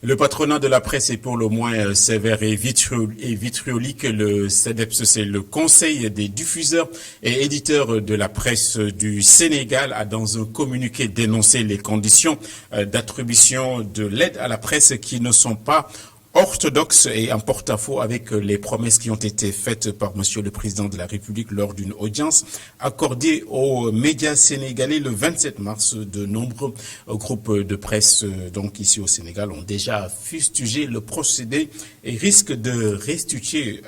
Le patronat de la presse est pour le moins sévère et vitriolique. Le CEDEPS, c'est le Conseil des diffuseurs et éditeurs de la presse du Sénégal, a dans un communiqué dénoncé les conditions d'attribution de l'aide à la presse qui ne sont pas orthodoxe et en porte-à-faux avec les promesses qui ont été faites par Monsieur le Président de la République lors d'une audience accordée aux médias sénégalais le 27 mars. De nombreux groupes de presse donc ici au Sénégal ont déjà fustigé le procédé et risquent de restituer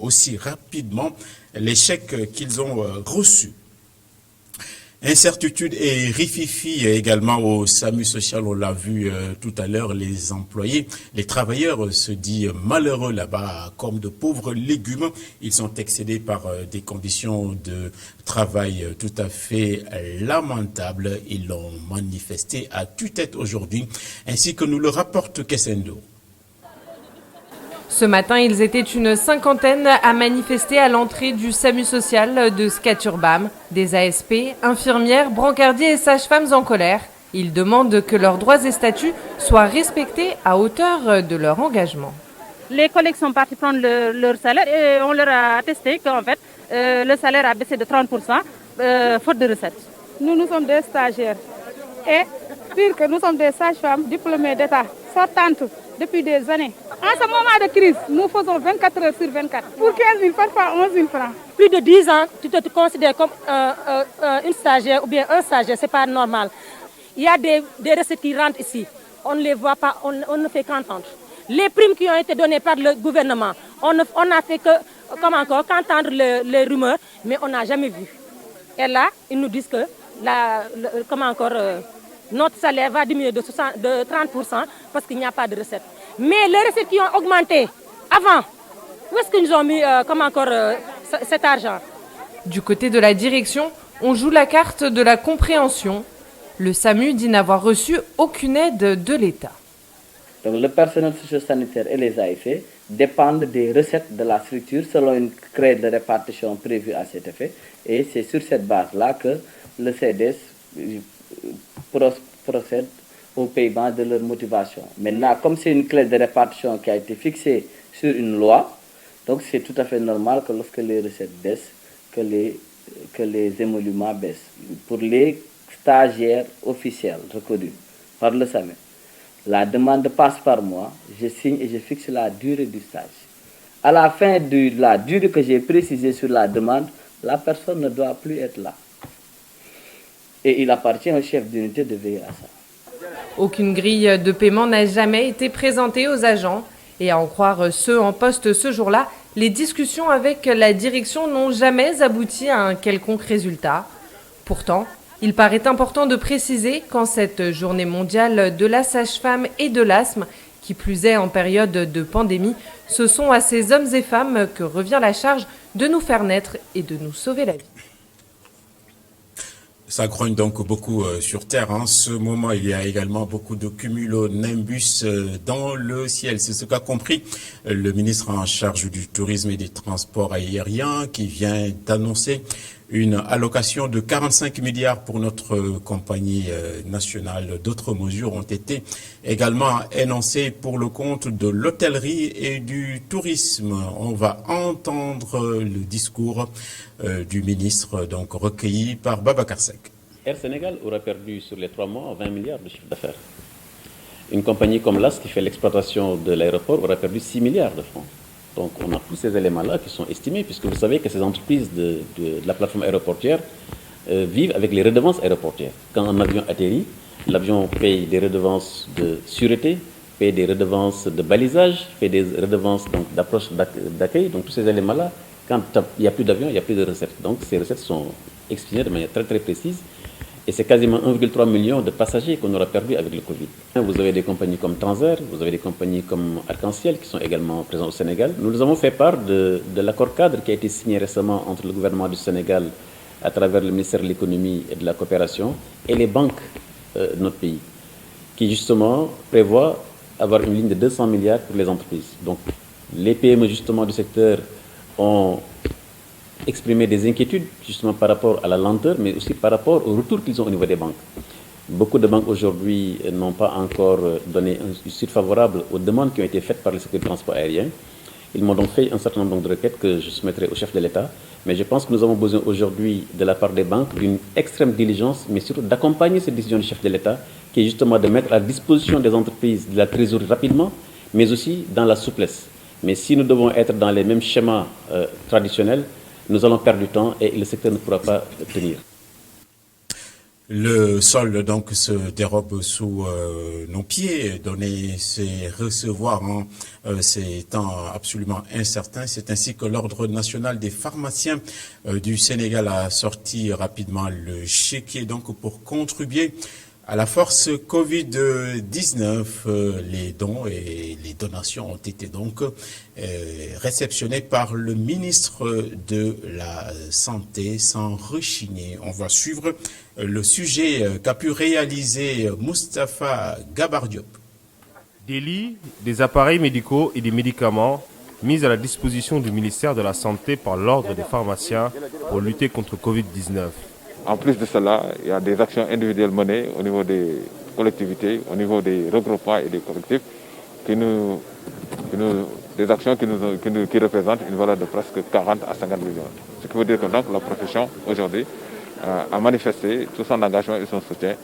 aussi rapidement l'échec qu'ils ont reçu. Incertitude et rififi également au SAMU social, on l'a vu tout à l'heure, les employés, les travailleurs se disent malheureux là-bas comme de pauvres légumes. Ils sont excédés par des conditions de travail tout à fait lamentables. Ils l'ont manifesté à tue-tête aujourd'hui, ainsi que nous le rapporte Kessendo. Ce matin, ils étaient une cinquantaine à manifester à l'entrée du SAMU social de Scaturbam. Des ASP, infirmières, brancardiers et sages-femmes en colère. Ils demandent que leurs droits et statuts soient respectés à hauteur de leur engagement. Les collègues sont partis prendre leur salaire et on leur a attesté qu'en fait, le salaire a baissé de 30%, faute de recettes. Nous sommes des stagiaires et pire que nous sommes des sages-femmes diplômées d'État, sortantes depuis des années. En ce moment de crise, nous faisons 24 heures sur 24 pour 15 000, parfois 11 000 francs. Plus de 10 ans, tu te considères comme une stagiaire ou bien un stagiaire, c'est pas normal. Il y a des recettes qui rentrent ici, on ne les voit pas, on ne fait qu'entendre. Les primes qui ont été données par le gouvernement, on n'a fait qu'entendre les rumeurs, mais on n'a jamais vu. Et là, ils nous disent que notre salaire va diminuer de 30% parce qu'il n'y a pas de recettes. Mais les recettes qui ont augmenté avant, où est-ce qu'ils nous ont mis cet argent? Du côté de la direction, on joue la carte de la compréhension. Le SAMU dit n'avoir reçu aucune aide de l'État. Donc le personnel socio-sanitaire et les AIC dépendent des recettes de la structure selon une grille de répartition prévue à cet effet. Et c'est sur cette base-là que le CDS procède au paiement de leur motivation. Maintenant, comme c'est une clé de répartition qui a été fixée sur une loi, donc c'est tout à fait normal que lorsque les recettes baissent, que les émoluments baissent. Pour les stagiaires officiels reconnus par le SAMU, la demande passe par moi, je signe et je fixe la durée du stage. À la fin de la durée que j'ai précisée sur la demande, la personne ne doit plus être là. Et il appartient au chef d'unité de veiller à ça. Aucune grille de paiement n'a jamais été présentée aux agents. Et à en croire ceux en poste ce jour-là, les discussions avec la direction n'ont jamais abouti à un quelconque résultat. Pourtant, il paraît important de préciser qu'en cette journée mondiale de la sage-femme et de l'asthme, qui plus est en période de pandémie, ce sont à ces hommes et femmes que revient la charge de nous faire naître et de nous sauver la vie. Ça grogne donc beaucoup sur Terre. En ce moment, il y a également beaucoup de cumulonimbus dans le ciel. C'est ce qu'a compris le ministre en charge du tourisme et des transports aériens qui vient d'annoncer une allocation de 45 milliards pour notre compagnie nationale. D'autres mesures ont été également énoncées pour le compte de l'hôtellerie et du tourisme. On va entendre le discours du ministre, donc recueilli par Babacar Seck. Air Sénégal aura perdu sur les 3 mois 20 milliards de chiffre d'affaires. Une compagnie comme l'AS qui fait l'exploitation de l'aéroport aura perdu 6 milliards de francs. Donc on a tous ces éléments-là qui sont estimés, puisque vous savez que ces entreprises de la plateforme aéroportière vivent avec les redevances aéroportières. Quand un avion atterrit, l'avion paye des redevances de sûreté, paye des redevances de balisage, paye des redevances d'approche d'accueil. Donc tous ces éléments-là, quand il n'y a plus d'avion, il n'y a plus de recettes. Donc ces recettes sont exprimées de manière très très précise. Et c'est quasiment 1,3 million de passagers qu'on aura perdu avec le Covid. Vous avez des compagnies comme Transair, vous avez des compagnies comme Arc-en-Ciel qui sont également présentes au Sénégal. Nous avons fait part de l'accord cadre qui a été signé récemment entre le gouvernement du Sénégal à travers le ministère de l'économie et de la coopération et les banques de notre pays, qui justement prévoit avoir une ligne de 200 milliards pour les entreprises. Donc les PME justement du secteur ont exprimé des inquiétudes justement par rapport à la lenteur, mais aussi par rapport au retour qu'ils ont au niveau des banques. Beaucoup de banques aujourd'hui n'ont pas encore donné une suite favorable aux demandes qui ont été faites par le secteur du transport aérien. Ils m'ont donc fait un certain nombre de requêtes que je soumettrai au chef de l'État. Mais je pense que nous avons besoin aujourd'hui de la part des banques d'une extrême diligence, mais surtout d'accompagner cette décision du chef de l'État, qui est justement de mettre à disposition des entreprises de la trésorerie rapidement, mais aussi dans la souplesse. Mais si nous devons être dans les mêmes schémas traditionnels, nous allons perdre du temps et le secteur ne pourra pas tenir. Le sol donc se dérobe sous nos pieds, donner c'est recevoir en ces temps absolument incertains. C'est ainsi que l'Ordre national des pharmaciens du Sénégal a sorti rapidement le chéquier donc pour contribuer à la force Covid-19. Les dons et les donations ont été donc réceptionnés par le ministre de la Santé sans rechigner. On va suivre le sujet qu'a pu réaliser Moustapha Gabardiop. Des lits, des appareils médicaux et des médicaments mis à la disposition du ministère de la Santé par l'Ordre des pharmaciens pour lutter contre Covid-19. En plus de cela, il y a des actions individuelles menées au niveau des collectivités, au niveau des regroupements et des collectifs, des actions qui représentent une valeur de presque 40 à 50 millions. Ce qui veut dire que donc, la profession aujourd'hui a manifesté tout son engagement et son soutien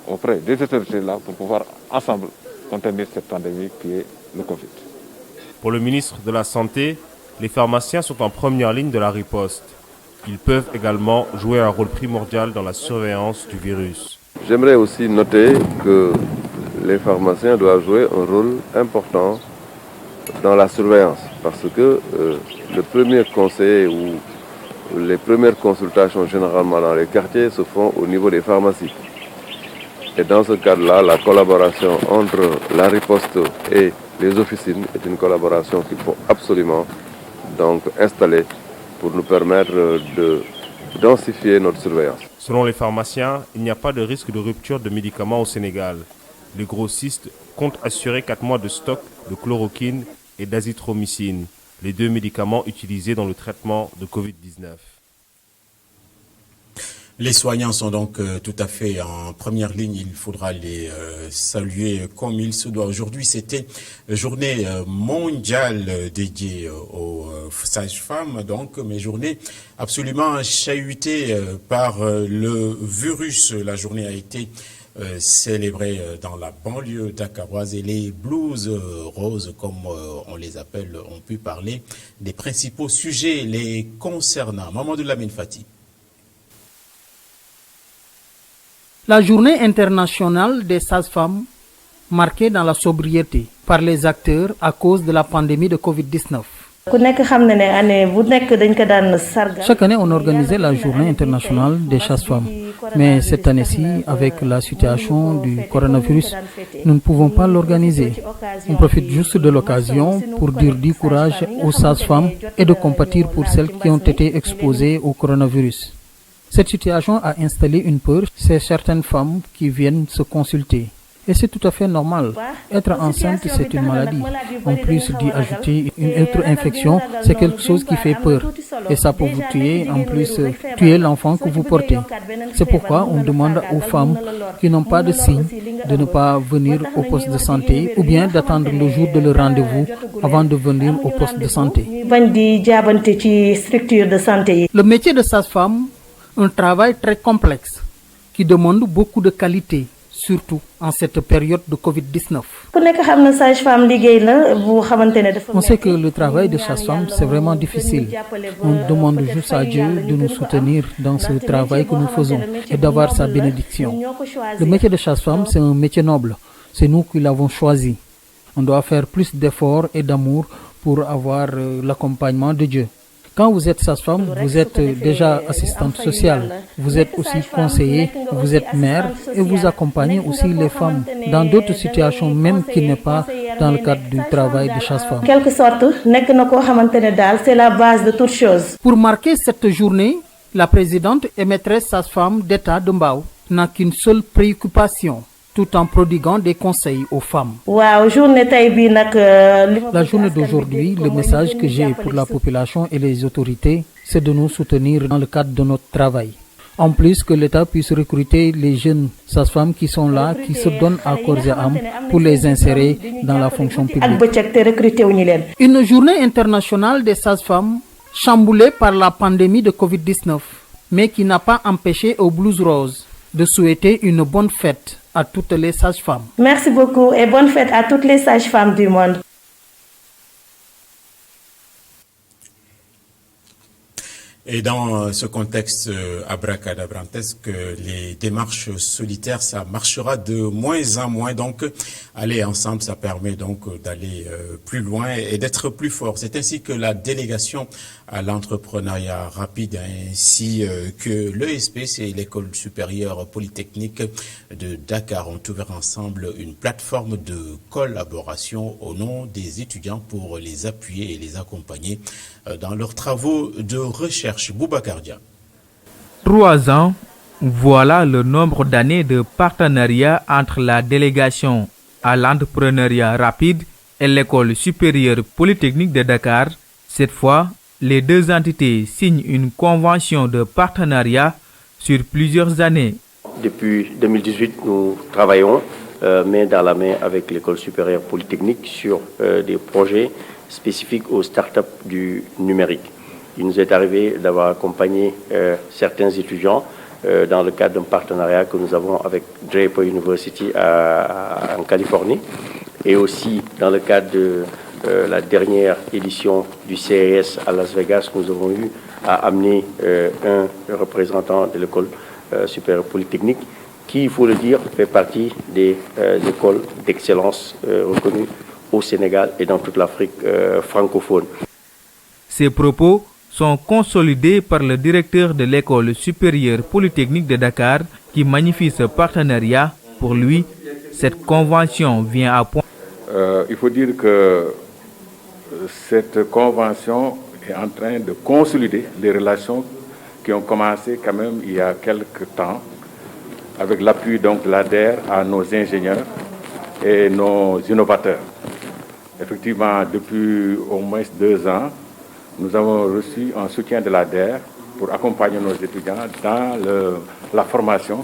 auprès des autorités là pour pouvoir ensemble contenir cette pandémie qui est le Covid. Pour le ministre de la Santé, les pharmaciens sont en première ligne de la riposte. Ils peuvent également jouer un rôle primordial dans la surveillance du virus. J'aimerais aussi noter que les pharmaciens doivent jouer un rôle important dans la surveillance parce que le premier conseil ou les premières consultations généralement dans les quartiers se font au niveau des pharmacies. Et dans ce cadre-là, la collaboration entre la riposte et les officines est une collaboration qu'il faut absolument donc installer pour nous permettre de densifier notre surveillance. Selon les pharmaciens, il n'y a pas de risque de rupture de médicaments au Sénégal. Les grossistes comptent assurer 4 mois de stock de chloroquine et d'azithromycine, les 2 médicaments utilisés dans le traitement de Covid-19. Les soignants sont donc tout à fait en première ligne. Il faudra les saluer comme il se doit. Aujourd'hui, c'était journée mondiale dédiée aux sages-femmes, donc, mais journée absolument chahutée par le virus. La journée a été célébrée dans la banlieue dakaroise et les blues roses, comme on les appelle, ont pu parler des principaux sujets les concernant. Mamadou Lamine Fati. La journée internationale des sages-femmes, marquée dans la sobriété par les acteurs à cause de la pandémie de Covid-19. Chaque année, on organisait la journée internationale des sages-femmes. Mais cette année-ci, avec la situation du coronavirus, nous ne pouvons pas l'organiser. On profite juste de l'occasion pour dire du courage aux sages-femmes et de compatir pour celles qui ont été exposées au coronavirus. Cette situation a installé une peur chez certaines femmes qui viennent se consulter. Et c'est tout à fait normal. Être enceinte, c'est une maladie. En plus d'y ajouter une autre infection, c'est quelque chose qui fait peur. Et ça peut vous tuer, en plus tuer l'enfant que vous portez. C'est pourquoi on demande aux femmes qui n'ont pas de signes de ne pas venir au poste de santé ou bien d'attendre le jour de leur rendez-vous avant de venir au poste de santé. Le métier de sage-femme, un travail très complexe qui demande beaucoup de qualité, surtout en cette période de Covid-19. On sait que le travail de sage-femme, c'est vraiment difficile. On demande juste à Dieu de nous soutenir dans ce travail que nous faisons et d'avoir sa bénédiction. Le métier de sage-femme, c'est un métier noble. C'est nous qui l'avons choisi. On doit faire plus d'efforts et d'amour pour avoir l'accompagnement de Dieu. Quand vous êtes sage-femme, vous êtes déjà assistante sociale, vous êtes aussi conseiller, vous êtes mère et vous accompagnez aussi les femmes dans d'autres situations même qui n'est pas dans le cadre du travail de sage-femme. En quelque sorte, c'est la base de toute chose. Pour marquer cette journée, la présidente et maîtresse sage-femme d'État de Mbao n'a qu'une seule préoccupation, tout en prodiguant des conseils aux femmes. La journée d'aujourd'hui, le message que j'ai pour la population et les autorités, c'est de nous soutenir dans le cadre de notre travail. En plus que l'État puisse recruter les jeunes sages-femmes qui sont là, qui se donnent à corps et âme pour les insérer dans la fonction publique. Une journée internationale des sages-femmes chamboulée par la pandémie de Covid-19, mais qui n'a pas empêché aux Blues Roses de souhaiter une bonne fête à toutes les sages-femmes. Merci beaucoup et bonne fête à toutes les sages-femmes du monde. Et dans ce contexte abracadabrantesque, les démarches solitaires, ça marchera de moins en moins. Donc, aller ensemble, ça permet donc d'aller plus loin et d'être plus fort. C'est ainsi que la délégation à l'entrepreneuriat rapide, ainsi que l'ESP, c'est l'École supérieure polytechnique de Dakar, ont ouvert ensemble une plateforme de collaboration au nom des étudiants pour les appuyer et les accompagner dans leurs travaux de recherche. Boubacardia. 3 ans, voilà le nombre d'années de partenariat entre la délégation à l'entrepreneuriat rapide et l'École supérieure polytechnique de Dakar. Cette fois, les deux entités signent une convention de partenariat sur plusieurs années. Depuis 2018, nous travaillons main dans la main avec l'École supérieure polytechnique sur des projets spécifiques aux startups du numérique. Il nous est arrivé d'avoir accompagné certains étudiants dans le cadre d'un partenariat que nous avons avec Draper University en Californie et aussi dans le cadre de la dernière édition du CES à Las Vegas, nous avons eu à amener un représentant de l'école supérieure polytechnique qui, il faut le dire, fait partie des écoles d'excellence reconnues au Sénégal et dans toute l'Afrique francophone. Ces propos sont consolidés par le directeur de l'École supérieure polytechnique de Dakar qui magnifie ce partenariat. Pour lui, cette convention vient à point. Il faut dire que cette convention est en train de consolider les relations qui ont commencé quand même il y a quelques temps avec l'appui donc de l'ADER à nos ingénieurs et nos innovateurs. Effectivement, depuis au moins 2 ans, nous avons reçu un soutien de l'ADER pour accompagner nos étudiants dans la formation,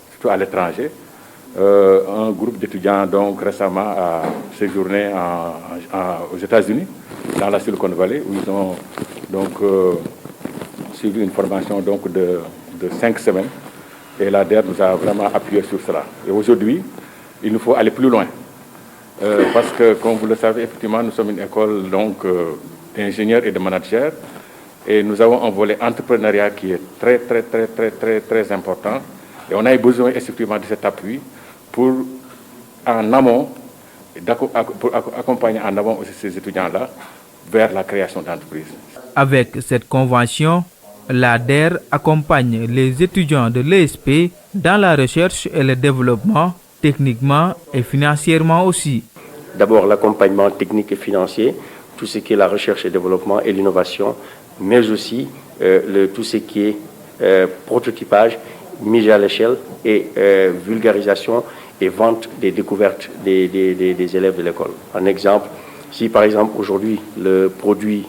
surtout à l'étranger. Un groupe d'étudiants donc récemment a séjourné aux États-Unis, dans la Silicon Valley, où ils ont donc suivi une formation donc de 5 semaines. Et l'ADER nous a vraiment appuyé sur cela. Et aujourd'hui, il nous faut aller plus loin. Parce que, comme vous le savez, effectivement, nous sommes une école donc d'ingénieurs et de managers. Et nous avons un volet entrepreneuriat qui est très important. Et on a besoin effectivement de cet appui pour en amont, pour accompagner en amont aussi ces étudiants-là vers la création d'entreprises. Avec cette convention, l'ADER accompagne les étudiants de l'ESP dans la recherche et le développement, techniquement et financièrement aussi. D'abord l'accompagnement technique et financier, tout ce qui est la recherche et développement et l'innovation, mais aussi tout ce qui est prototypage, mise à l'échelle et vulgarisation et vente des découvertes des élèves de l'école. Un exemple, si par exemple aujourd'hui le produit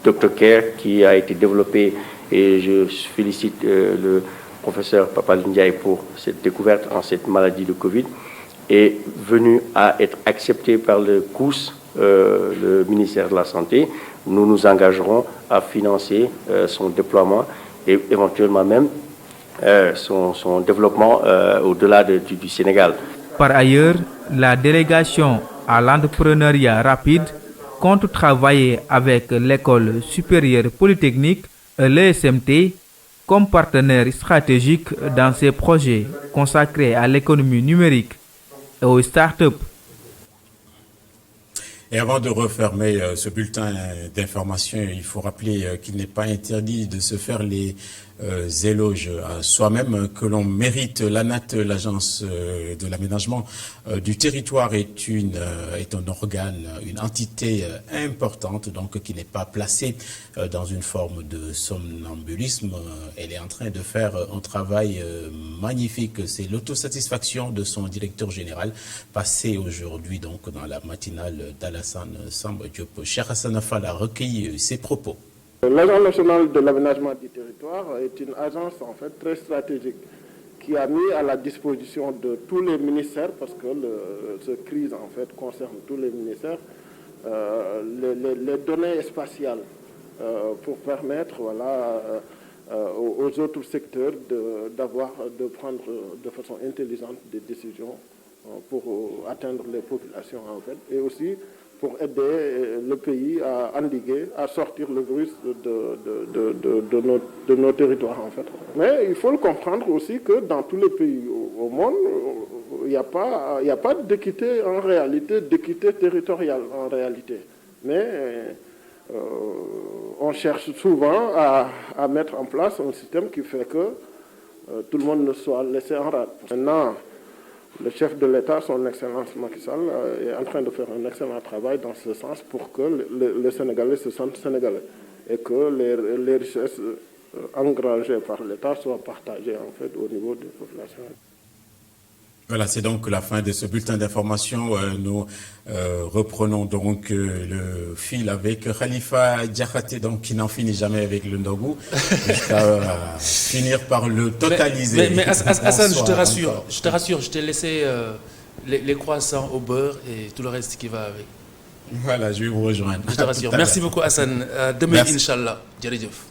Dr Care qui a été développé, et je félicite le professeur Papalindiaï pour cette découverte en cette maladie de Covid, est venu à être accepté par le COUS, le ministère de la Santé. Nous nous engagerons à financer son déploiement et éventuellement même son développement au-delà du Sénégal. Par ailleurs, la délégation à l'entrepreneuriat rapide compte travailler avec l'École supérieure polytechnique et l'ESMT comme partenaire stratégique dans ces projets consacrés à l'économie numérique et aux startups. Et avant de refermer ce bulletin d'information, il faut rappeler qu'il n'est pas interdit de se faire les éloges à soi-même que l'on mérite. L'ANAT, l'agence de l'aménagement du territoire, est un organe, une entité importante, donc qui n'est pas placée dans une forme de somnambulisme. Elle est en train de faire un travail magnifique. C'est l'autosatisfaction de son directeur général, passé aujourd'hui donc dans la matinale d'Alassane Samba Diop. Cher Hassan Affal a recueilli ses propos. L'Agence nationale de l'aménagement du territoire est une agence en fait très stratégique qui a mis à la disposition de tous les ministères, parce que cette crise en fait concerne tous les ministères, les données spatiales pour permettre aux autres secteurs de prendre de façon intelligente des décisions pour atteindre les populations en fait, et aussi pour aider le pays à endiguer, à sortir le virus de nos territoires en fait. Mais il faut le comprendre aussi que dans tous les pays au monde, il n'y a pas d'équité en réalité, d'équité territoriale en réalité. Mais on cherche souvent à mettre en place un système qui fait que tout le monde ne soit laissé en rade. Maintenant, le chef de l'État, son Excellence Macky Sall, est en train de faire un excellent travail dans ce sens pour que les Sénégalais se sentent sénégalais et que les richesses engrangées par l'État soient partagées en fait au niveau des populations. Voilà, c'est donc la fin de ce bulletin d'information. Nous reprenons donc le fil avec Khalifa Diakhaté, donc qui n'en finit jamais avec le Ndogou, jusqu'à finir par le totaliser. Mais Hassan, je te rassure, je t'ai laissé les croissants au beurre et tout le reste qui va avec. Voilà, je vais vous rejoindre. Je te rassure. Merci beaucoup Hassan. Demain, Inch'Allah. Djeridjef.